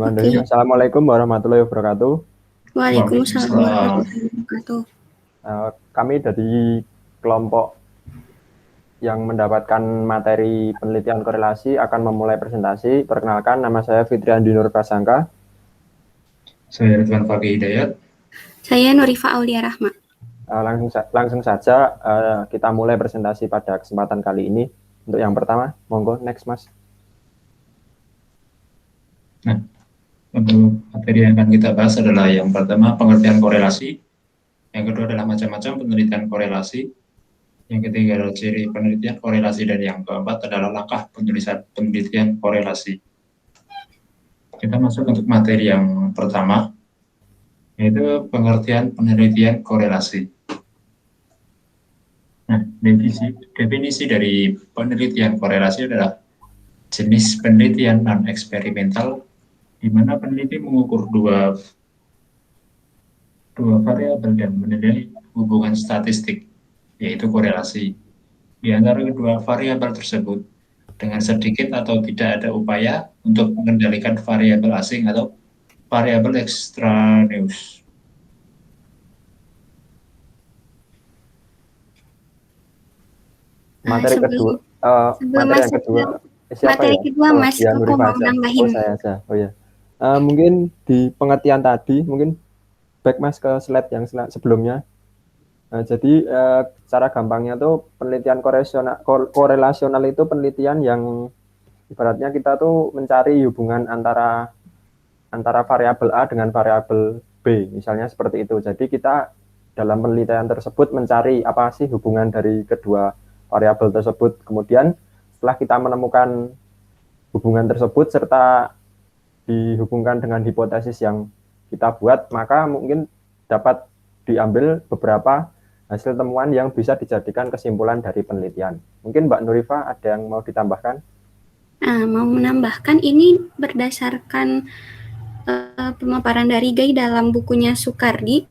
Bismillahirrahmanirrahim. Oke. Assalamualaikum warahmatullahi wabarakatuh. Waalaikumsalam Waalaikumsalam. warahmatullahi wabarakatuh. Kami dari kelompok yang mendapatkan materi penelitian korelasi akan memulai presentasi. Perkenalkan, nama saya Fitrian Dinur Prasangka. Saya Ridwan Fakih Hidayat. Saya Nurifa Aulia Rahma. Langsung saja kita mulai presentasi pada kesempatan kali ini. Untuk yang pertama, monggo next Mas. Nah, untuk materi yang akan kita bahas adalah yang pertama pengertian korelasi, yang kedua adalah macam-macam penelitian korelasi, yang ketiga adalah ciri penelitian korelasi, dan yang keempat adalah langkah penulisan penelitian korelasi. Kita masuk untuk materi yang pertama, yaitu pengertian penelitian korelasi. Nah, definisi dari penelitian korelasi adalah jenis penelitian non-eksperimental di mana peneliti mengukur dua variabel dan menilai hubungan statistik, yaitu korelasi, di antara kedua variabel tersebut dengan sedikit atau tidak ada upaya untuk mengendalikan variabel asing atau variabel ekstraneus. Materi kedua. Sebelum Materi yang masuk kedua. ke materi kedua, Mas, Ya, Koko Nurifa mau aja. nambahin. Saya aja. Ya. Mungkin di pengertian tadi, mungkin back Mas ke slide yang sebelumnya. Jadi cara gampangnya tuh penelitian korelasional itu penelitian yang ibaratnya kita tuh mencari hubungan antara variabel A dengan variabel B, misalnya seperti itu. Jadi kita dalam penelitian tersebut mencari apa sih hubungan dari kedua variabel tersebut. Kemudian setelah kita menemukan hubungan tersebut serta dihubungkan dengan hipotesis yang kita buat, maka mungkin dapat diambil beberapa hasil temuan yang bisa dijadikan kesimpulan dari penelitian. Mungkin Mbak Nurifa ada yang mau ditambahkan? Mau menambahkan ini berdasarkan pemaparan dari Guy dalam bukunya Sukardi.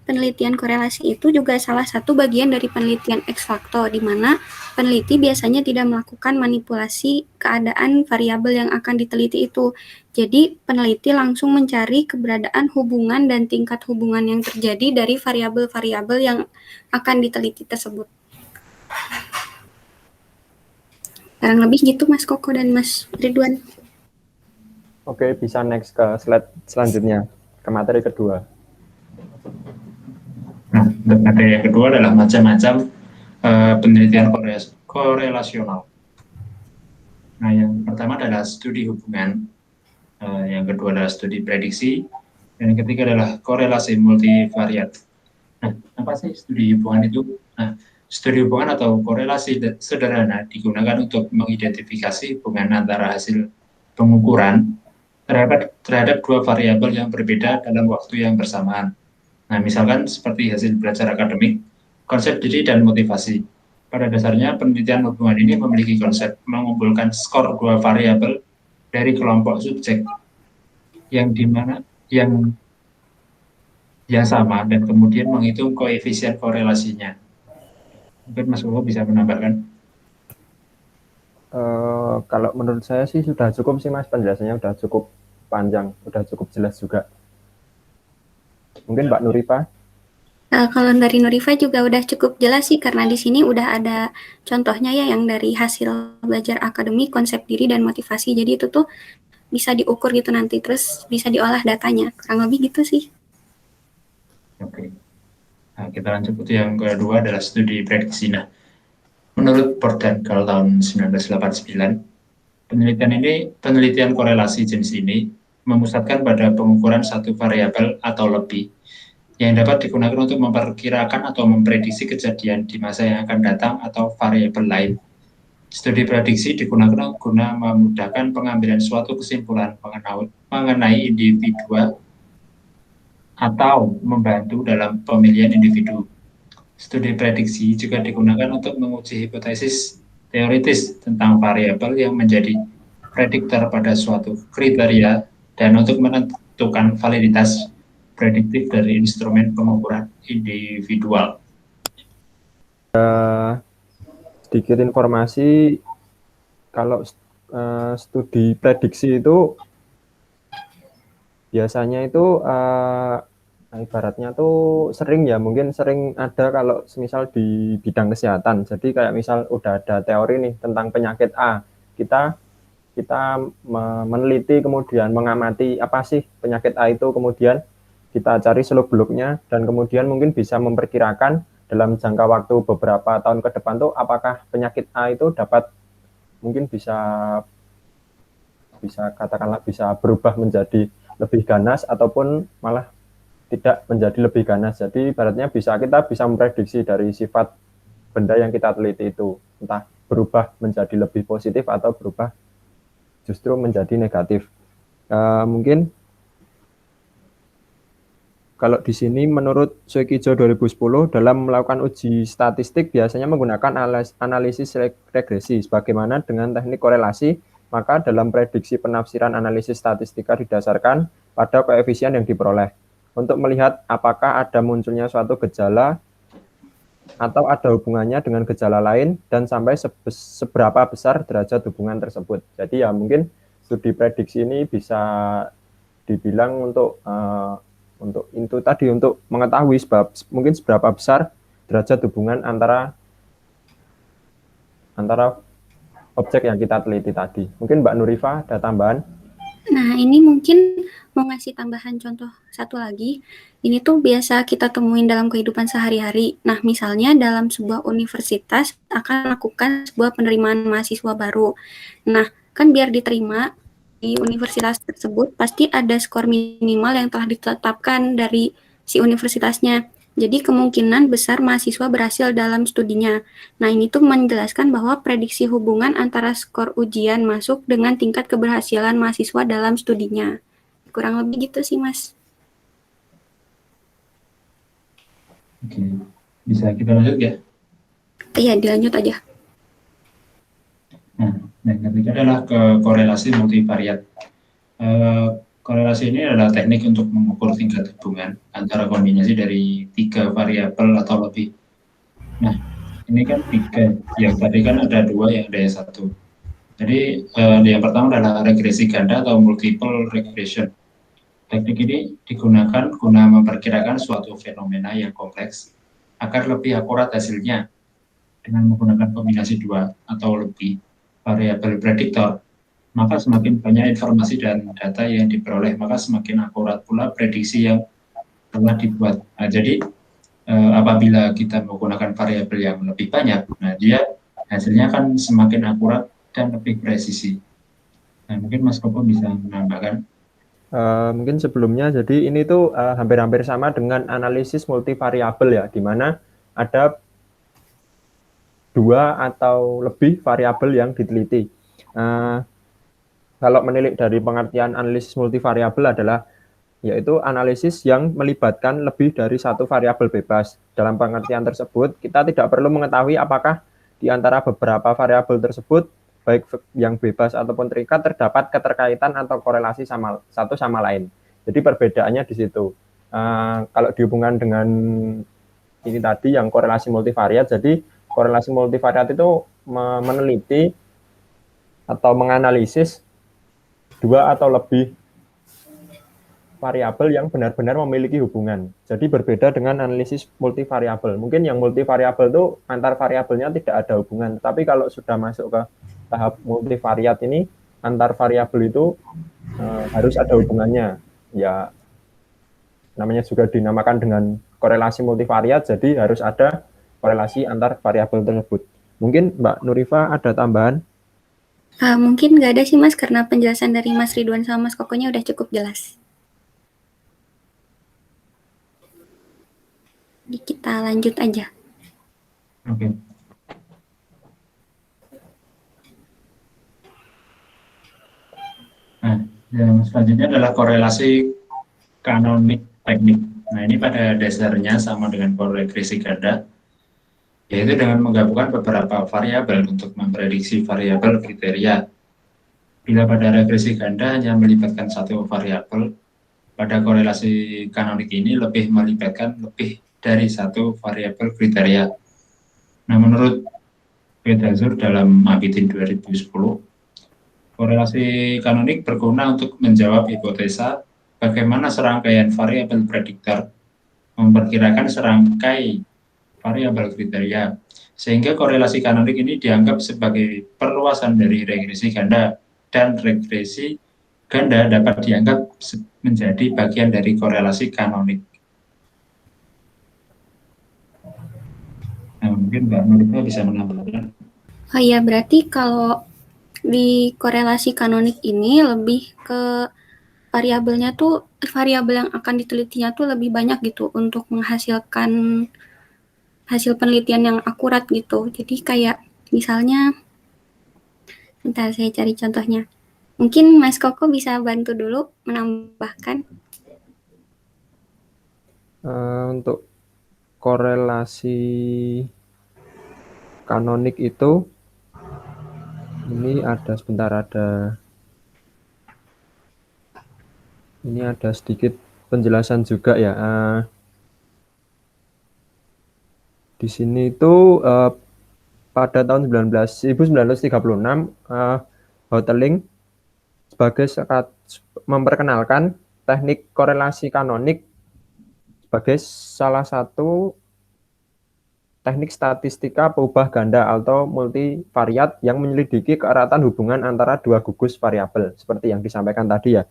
Penelitian korelasi itu juga salah satu bagian dari penelitian ex facto, di mana peneliti biasanya tidak melakukan manipulasi keadaan variabel yang akan diteliti itu. Jadi, peneliti langsung mencari keberadaan hubungan dan tingkat hubungan yang terjadi dari variabel-variabel yang akan diteliti tersebut. Kurang lebih gitu, Mas Koko dan Mas Ridwan. Oke, bisa next ke slide selanjutnya, ke materi kedua. Nah, materi yang kedua adalah macam-macam penelitian korelasional. Nah, yang pertama adalah studi hubungan, yang kedua adalah studi prediksi, dan yang ketiga adalah korelasi multivariat. Nah, apa sih studi hubungan itu? Nah, studi hubungan atau korelasi sederhana digunakan untuk mengidentifikasi hubungan antara hasil pengukuran terhadap dua variabel yang berbeda dalam waktu yang bersamaan. Nah, misalkan seperti hasil belajar akademik, konsep diri dan motivasi. Pada dasarnya, penelitian hubungan ini memiliki konsep mengumpulkan skor dua variabel dari kelompok subjek yang sama dan kemudian menghitung koefisien korelasinya. Mungkin Mas Koko bisa menambahkan. Kalau menurut saya sih sudah cukup sih Mas, penjelasannya sudah cukup panjang, sudah cukup jelas juga. Mungkin Mbak Nurifa? Kalau dari Nurifa juga udah cukup jelas sih, karena di sini udah ada contohnya ya yang dari hasil belajar akademik, konsep diri dan motivasi. Jadi itu tuh bisa diukur gitu nanti, terus bisa diolah datanya. Kurang lebih gitu sih. Oke. Nah, kita lanjut ke yang kedua adalah studi prediksi. Nah, menurut Bordengal tahun 1989, penelitian korelasi jenis ini memusatkan pada pengukuran satu variabel atau lebih yang dapat digunakan untuk memperkirakan atau memprediksi kejadian di masa yang akan datang atau variabel lain. Studi prediksi digunakan guna memudahkan pengambilan suatu kesimpulan mengenai individu atau membantu dalam pemilihan individu. Studi prediksi juga digunakan untuk menguji hipotesis teoritis tentang variabel yang menjadi prediktor pada suatu kriteria dan untuk menentukan validitas prediktif dari instrumen pengukuran individual. Sedikit informasi, kalau studi prediksi itu biasanya itu ibaratnya tuh sering ya, mungkin sering ada kalau semisal di bidang kesehatan. Jadi kayak misal udah ada teori nih tentang penyakit A, kita kita meneliti kemudian mengamati apa sih penyakit A itu, kemudian kita cari seluk-beluknya dan kemudian mungkin bisa memperkirakan dalam jangka waktu beberapa tahun ke depan tuh apakah penyakit A itu dapat mungkin bisa katakanlah bisa berubah menjadi lebih ganas ataupun malah tidak menjadi lebih ganas. Jadi ibaratnya kita bisa memprediksi dari sifat benda yang kita teliti itu, entah berubah menjadi lebih positif atau berubah justru menjadi negatif. Mungkin kalau di sini menurut Soekijo 2010 dalam melakukan uji statistik biasanya menggunakan analisis regresi. Sebagaimana dengan teknik korelasi, maka dalam prediksi penafsiran analisis statistika didasarkan pada koefisien yang diperoleh untuk melihat apakah ada munculnya suatu gejala atau ada hubungannya dengan gejala lain dan sampai seberapa besar derajat hubungan tersebut. Jadi ya mungkin studi prediksi ini bisa dibilang untuk itu tadi, untuk mengetahui mungkin seberapa besar derajat hubungan antara objek yang kita teliti tadi. Mungkin Mbak Nurifa ada tambahan? Nah, ini mungkin mau ngasih tambahan contoh satu lagi. Ini tuh biasa kita temuin dalam kehidupan sehari-hari. Nah, misalnya dalam sebuah universitas akan melakukan sebuah penerimaan mahasiswa baru. Nah, kan biar diterima di universitas tersebut pasti ada skor minimal yang telah ditetapkan dari si universitasnya. Jadi kemungkinan besar mahasiswa berhasil dalam studinya. Nah, ini tuh menjelaskan bahwa prediksi hubungan antara skor ujian masuk dengan tingkat keberhasilan mahasiswa dalam studinya. Kurang lebih gitu sih, Mas. Oke, bisa kita lanjut ya? Iya, dilanjut aja. Nah, yang ketiga adalah korelasi multivariat. Korelasi ini adalah teknik untuk mengukur tingkat hubungan antara kombinasi dari 3 variabel atau lebih. Nah, ini kan 3, yang tadi kan ada 2, yang ada yang 1. Jadi yang pertama adalah regresi ganda atau multiple regression. Teknik ini digunakan guna memperkirakan suatu fenomena yang kompleks agar lebih akurat hasilnya dengan menggunakan kombinasi 2 atau lebih variabel prediktor. Maka semakin banyak informasi dan data yang diperoleh, maka semakin akurat pula prediksi yang telah dibuat. Nah, jadi apabila kita menggunakan variabel yang lebih banyak, nah dia hasilnya kan semakin akurat dan lebih presisi. Nah, mungkin Mas Koko bisa menambahkan. Mungkin sebelumnya, jadi ini tuh hampir-hampir sama dengan analisis multivariabel ya, di mana ada 2 atau lebih variabel yang diteliti. Kalau menilik dari pengertian analisis multivariabel adalah yaitu analisis yang melibatkan lebih dari 1 variabel bebas. Dalam pengertian tersebut, kita tidak perlu mengetahui apakah di antara beberapa variabel tersebut, baik yang bebas ataupun terikat, terdapat keterkaitan atau korelasi satu sama lain. Jadi perbedaannya di situ. Kalau dihubungkan dengan ini tadi yang korelasi multivariat, jadi korelasi multivariat itu meneliti atau menganalisis 2 atau lebih variabel yang benar-benar memiliki hubungan. Jadi berbeda dengan analisis multivariabel. Mungkin yang multivariabel itu antar variabelnya tidak ada hubungan. Tapi kalau sudah masuk ke tahap multivariat ini, antar variabel itu harus ada hubungannya. Ya, namanya juga dinamakan dengan korelasi multivariat, jadi harus ada korelasi antar variabel tersebut. Mungkin Mbak Nurifa ada tambahan? Mungkin nggak ada sih, Mas, karena penjelasan dari Mas Ridwan sama Mas Kokonya udah cukup jelas. Jadi kita lanjut aja. Oke. Nah, yang selanjutnya adalah korelasi kanonik teknik. Nah, ini pada dasarnya sama dengan regresi ganda, yaitu dengan menggabungkan beberapa variabel untuk memprediksi variabel kriteria. Bila pada regresi ganda hanya melibatkan 1 variabel, pada korelasi kanonik ini lebih melibatkan lebih dari 1 variabel kriteria. Nah, menurut Bedazur dalam Abidin 2010, korelasi kanonik berguna untuk menjawab hipotesa bagaimana serangkaian variabel prediktor memperkirakan serangkai variabel kriteria, sehingga korelasi kanonik ini dianggap sebagai perluasan dari regresi ganda, dan regresi ganda dapat dianggap menjadi bagian dari korelasi kanonik. Nah, mungkin Mbak Nurika bisa menambahkan. Oh iya, berarti kalau di korelasi kanonik ini lebih ke variabelnya tuh, variabel yang akan ditelitinya tuh lebih banyak gitu untuk menghasilkan hasil penelitian yang akurat gitu. Jadi kayak misalnya, bentar saya cari contohnya. Mungkin Mas Koko bisa bantu dulu menambahkan. Untuk korelasi kanonik itu, ini ada sebentar, ini ada sedikit penjelasan juga ya. Di sini itu pada tahun 1936 Hotelling sebagai memperkenalkan teknik korelasi kanonik sebagai salah satu teknik statistika peubah ganda atau multivariat yang menyelidiki keeratan hubungan antara dua gugus variabel seperti yang disampaikan tadi ya.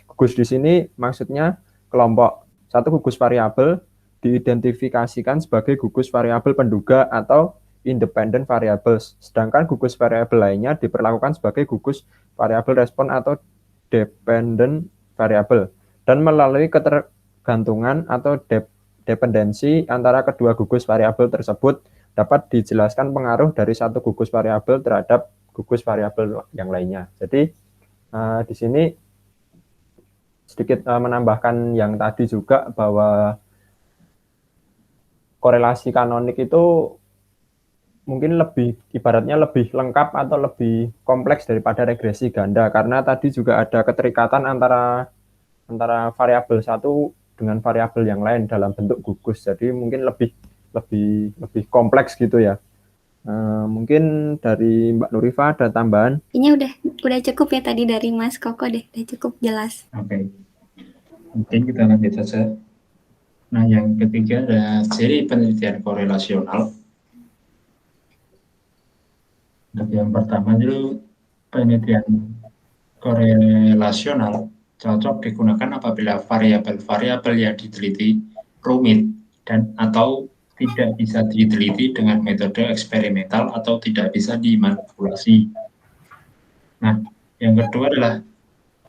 Gugus di sini maksudnya kelompok. Satu gugus variabel diidentifikasikan sebagai gugus variabel penduga atau independent variables, sedangkan gugus variabel lainnya diperlakukan sebagai gugus variabel respon atau dependent variable, dan melalui ketergantungan atau dependensi antara kedua gugus variabel tersebut dapat dijelaskan pengaruh dari satu gugus variabel terhadap gugus variabel yang lainnya. Jadi di sini sedikit menambahkan yang tadi juga, bahwa korelasi kanonik itu mungkin lebih, ibaratnya lebih lengkap atau lebih kompleks daripada regresi ganda, karena tadi juga ada keterikatan antara variabel satu dengan variabel yang lain dalam bentuk gugus. Jadi mungkin lebih kompleks gitu ya. Mungkin dari Mbak Nurifa ada tambahan? Ini udah cukup ya tadi dari Mas Koko deh, udah cukup jelas. Oke. Mungkin kita lanjut saja. Nah, yang ketiga ada ciri penelitian korelasional. Untuk yang pertama itu penelitian korelasional cocok digunakan apabila variabel-variabel yang diteliti rumit dan atau tidak bisa diteliti dengan metode eksperimental atau tidak bisa dimanipulasi. Nah, yang kedua adalah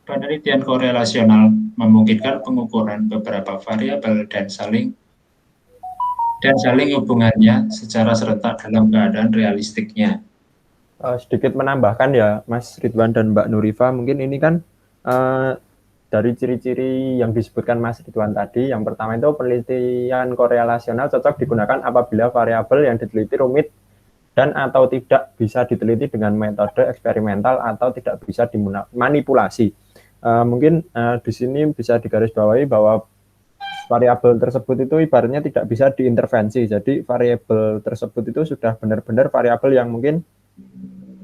penelitian korelasional memungkinkan pengukuran beberapa variabel dan saling hubungannya secara serentak dalam keadaan realistiknya. Sedikit menambahkan ya Mas Ridwan dan Mbak Nurifa, mungkin ini kan dari ciri-ciri yang disebutkan Mas Ridwan tadi, yang pertama itu penelitian korelasional cocok digunakan apabila variabel yang diteliti rumit dan atau tidak bisa diteliti dengan metode eksperimental atau tidak bisa dimanipulasi. Mungkin di sini bisa digarisbawahi bahwa variabel tersebut itu ibaratnya tidak bisa diintervensi. Jadi variabel tersebut itu sudah benar-benar variabel yang mungkin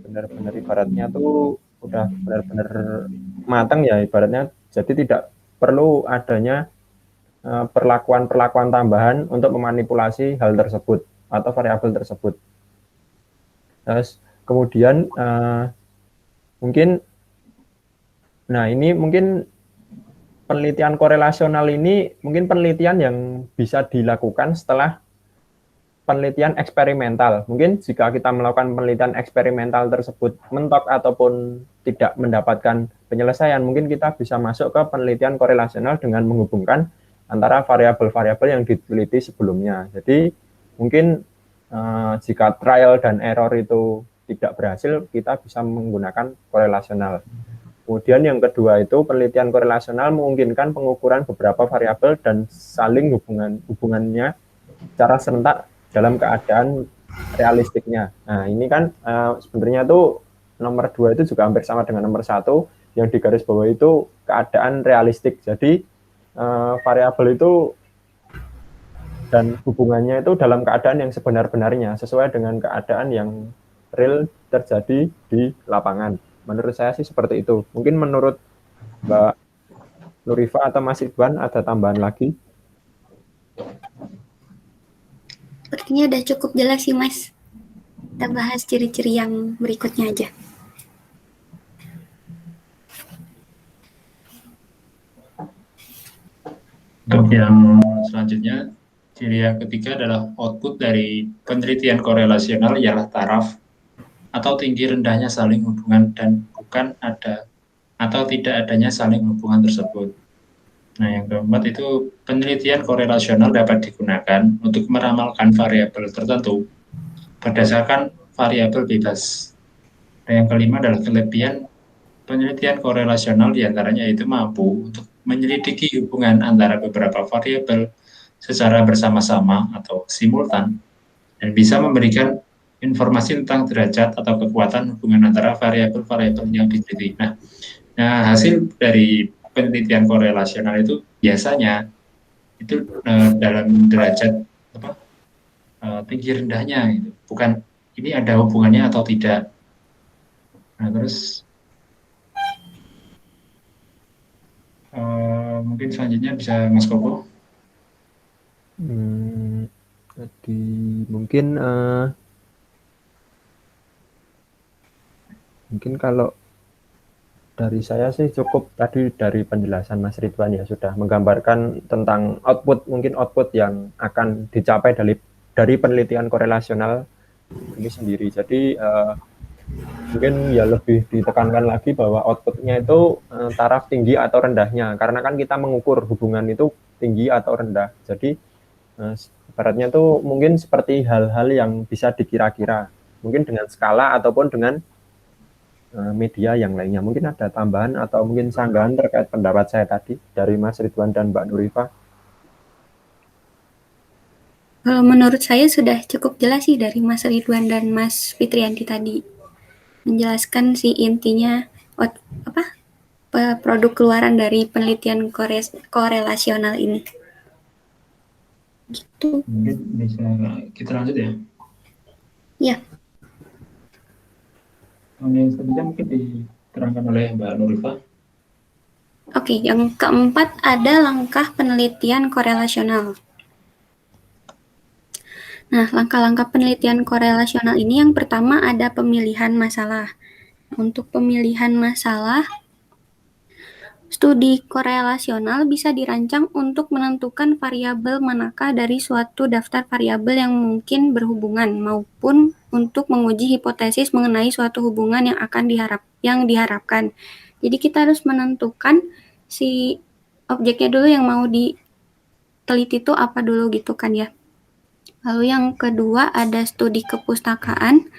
benar-benar ibaratnya tuh udah benar-benar matang ya ibaratnya. Jadi tidak perlu adanya perlakuan-perlakuan tambahan untuk memanipulasi hal tersebut atau variabel tersebut. Terus kemudian mungkin, nah ini mungkin penelitian korelasional ini mungkin penelitian yang bisa dilakukan setelah penelitian eksperimental. Mungkin jika kita melakukan penelitian eksperimental tersebut mentok ataupun tidak mendapatkan penyelesaian, mungkin kita bisa masuk ke penelitian korelasional dengan menghubungkan antara variabel-variabel yang diteliti sebelumnya. Jadi mungkin jika trial dan error itu tidak berhasil, kita bisa menggunakan korelasional. Kemudian yang kedua itu penelitian korelasional memungkinkan pengukuran beberapa variabel dan saling hubungannya secara serentak dalam keadaan realistiknya. Nah ini kan sebenarnya tuh nomor 2 itu juga hampir sama dengan nomor 1, yang digarisbawahi itu keadaan realistik. Jadi variabel itu dan hubungannya itu dalam keadaan yang sebenar-benarnya, sesuai dengan keadaan yang real terjadi di lapangan. Menurut saya sih seperti itu. Mungkin menurut Mbak Nurifa atau Mas Ridwan ada tambahan lagi? Sepertinya udah cukup jelas sih Mas. Kita bahas ciri-ciri yang berikutnya aja. Untuk yang selanjutnya, ciri yang ketiga adalah output dari penelitian korelasional ialah taraf atau tinggi rendahnya saling hubungan dan bukan ada atau tidak adanya saling hubungan tersebut. Nah, yang keempat itu penelitian korelasional dapat digunakan untuk meramalkan variabel tertentu berdasarkan variabel bebas. Dan yang kelima adalah kelebihan penelitian korelasional diantaranya itu mampu untuk menyelidiki hubungan antara beberapa variabel secara bersama-sama atau simultan dan bisa memberikan informasi tentang derajat atau kekuatan hubungan antara variabel-variabel yang diteliti. Nah, hasil dari penelitian korelasional itu biasanya itu dalam derajat tinggi rendahnya, gitu. Bukan ini ada hubungannya atau tidak. Nah, terus mungkin selanjutnya bisa Mas Koko. Jadi mungkin kalau dari saya sih cukup tadi dari penjelasan Mas Ridwan ya sudah menggambarkan tentang mungkin output yang akan dicapai dari penelitian korelasional ini sendiri. Jadi mungkin ya lebih ditekankan lagi bahwa outputnya itu taraf tinggi atau rendahnya, karena kan kita mengukur hubungan itu tinggi atau rendah. Jadi ibaratnya tuh mungkin seperti hal-hal yang bisa dikira-kira, mungkin dengan skala ataupun dengan media yang lainnya. Mungkin ada tambahan atau mungkin sanggahan terkait pendapat saya tadi dari Mas Ridwan dan Mbak Nurifa. Kalau menurut saya sudah cukup jelas sih dari Mas Ridwan dan Mas Fitrianti tadi. Menjelaskan sih intinya produk keluaran dari penelitian korelasional ini. Gitu. Mungkin bisa kita lanjut ya. Ya. Yang selanjutnya mungkin diterangkan oleh Mbak Nurifa. Oke, yang keempat ada langkah penelitian korelasional. Nah, langkah-langkah penelitian korelasional ini yang pertama ada pemilihan masalah. Untuk pemilihan masalah, studi korelasional bisa dirancang untuk menentukan variabel manakah dari suatu daftar variabel yang mungkin berhubungan maupun untuk menguji hipotesis mengenai suatu hubungan yang diharapkan. Jadi kita harus menentukan si objeknya dulu yang mau diteliti itu apa dulu gitu kan ya. Lalu yang kedua ada studi kepustakaan.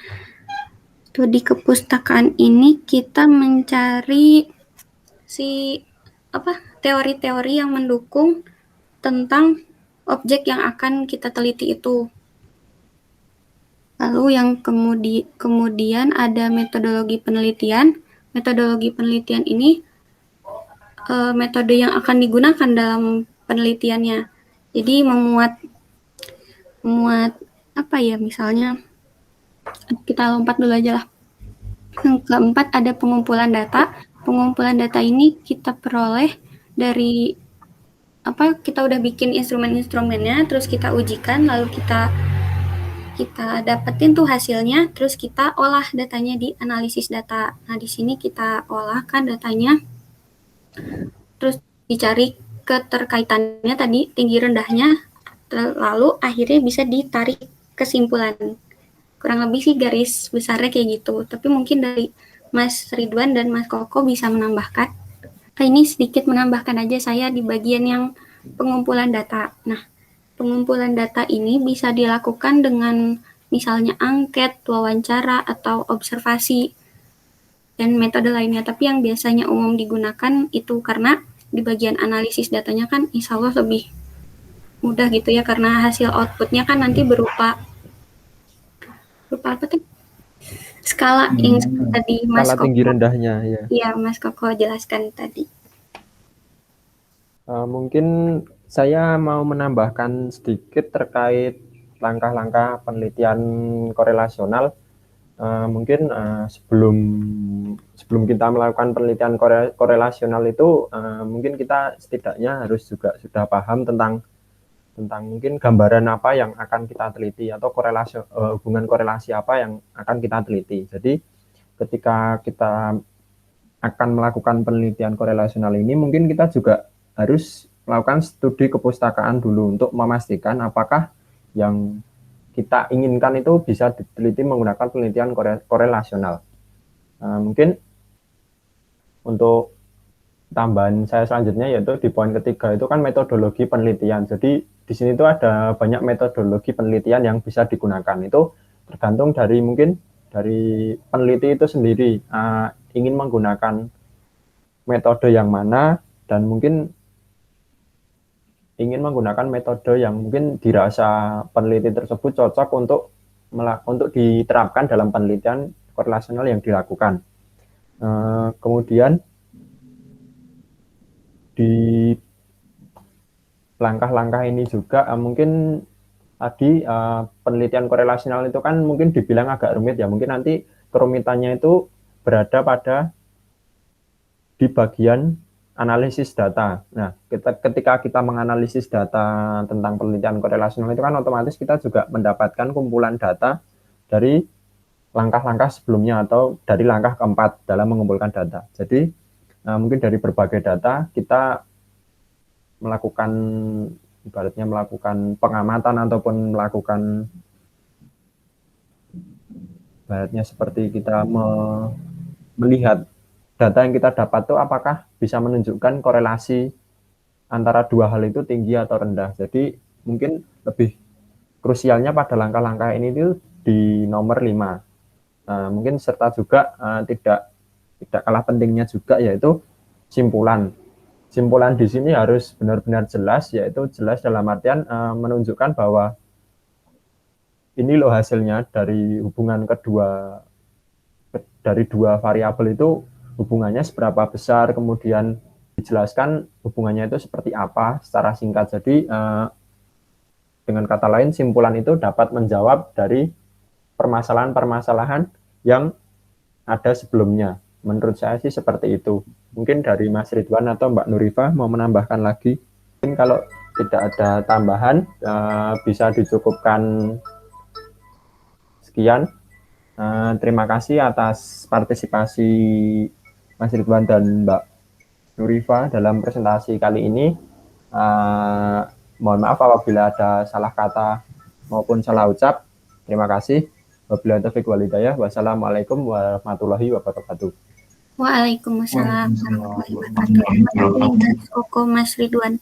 Studi kepustakaan ini kita mencari teori-teori yang mendukung tentang objek yang akan kita teliti itu. Lalu yang kemudian ada metodologi penelitian. Metodologi penelitian ini metode yang akan digunakan dalam penelitiannya. Jadi memuat misalnya kita lompat dulu aja lah. Yang keempat ada pengumpulan data. Pengumpulan data ini kita peroleh dari kita udah bikin instrumen-instrumennya, terus kita ujikan, lalu kita dapetin tuh hasilnya, terus kita olah datanya di analisis data. Nah, di sini kita olahkan datanya, terus dicari keterkaitannya tadi, tinggi rendahnya, lalu akhirnya bisa ditarik kesimpulan. Kurang lebih sih garis besarnya kayak gitu. Tapi mungkin dari Mas Ridwan dan Mas Koko bisa menambahkan. Ini sedikit menambahkan aja saya di bagian yang pengumpulan data. Nah, pengumpulan data ini bisa dilakukan dengan misalnya angket, wawancara, atau observasi, dan metode lainnya. Tapi yang biasanya umum digunakan itu karena di bagian analisis datanya kan insya Allah lebih mudah gitu ya, karena hasil outputnya kan nanti berupa apa tuh? Skala yang tadi Mas Skala tinggi rendahnya ya. Iya, Mas Koko jelaskan tadi. Mungkin saya mau menambahkan sedikit terkait langkah-langkah penelitian korelasional. Mungkin sebelum kita melakukan penelitian korelasional itu mungkin kita setidaknya harus juga sudah paham tentang mungkin gambaran apa yang akan kita teliti atau hubungan korelasi apa yang akan kita teliti. Jadi ketika kita akan melakukan penelitian korelasional ini, mungkin kita juga harus melakukan studi kepustakaan dulu untuk memastikan apakah yang kita inginkan itu bisa diteliti menggunakan penelitian korelasional. Mungkin untuk tambahan saya selanjutnya yaitu di poin ketiga itu kan metodologi penelitian. Jadi di sini tuh ada banyak metodologi penelitian yang bisa digunakan. Itu tergantung dari mungkin dari peneliti itu sendiri ingin menggunakan metode yang mana dan mungkin ingin menggunakan metode yang mungkin dirasa peneliti tersebut cocok untuk diterapkan dalam penelitian korelasional yang dilakukan. Kemudian di langkah-langkah ini juga mungkin tadi penelitian korelasional itu kan mungkin dibilang agak rumit ya, mungkin nanti kerumitannya itu berada pada di bagian analisis data. Nah, ketika kita menganalisis data tentang penelitian korelasional itu kan otomatis kita juga mendapatkan kumpulan data dari langkah-langkah sebelumnya atau dari langkah keempat dalam mengumpulkan data. Jadi mungkin dari berbagai data kita melakukan ibaratnya melakukan pengamatan ataupun melakukan ibaratnya seperti kita melihat data yang kita dapat itu apakah bisa menunjukkan korelasi antara dua hal itu tinggi atau rendah. Jadi mungkin lebih krusialnya pada langkah-langkah ini itu di nomor 5. Mungkin serta juga tidak kalah pentingnya juga yaitu simpulan. Simpulan di sini harus benar-benar jelas, yaitu jelas dalam artian menunjukkan bahwa ini loh hasilnya dari hubungan dari dua variabel itu hubungannya seberapa besar, kemudian dijelaskan hubungannya itu seperti apa secara singkat. Jadi dengan kata lain simpulan itu dapat menjawab dari permasalahan-permasalahan yang ada sebelumnya. Menurut saya sih seperti itu. Mungkin dari Mas Ridwan atau Mbak Nurifa mau menambahkan lagi. Mungkin kalau tidak ada tambahan, bisa dicukupkan sekian. Terima kasih atas partisipasi Mas Ridwan dan Mbak Nurifa dalam presentasi kali ini. Mohon maaf apabila ada salah kata maupun salah ucap. Terima kasih. Wabillahi taufiq wal hidayah. Wassalamualaikum warahmatullahi wabarakatuh. Waalaikumsalam warahmatullahi wabarakatuh. Terima kasih Mas Koko, Mas Ridwan.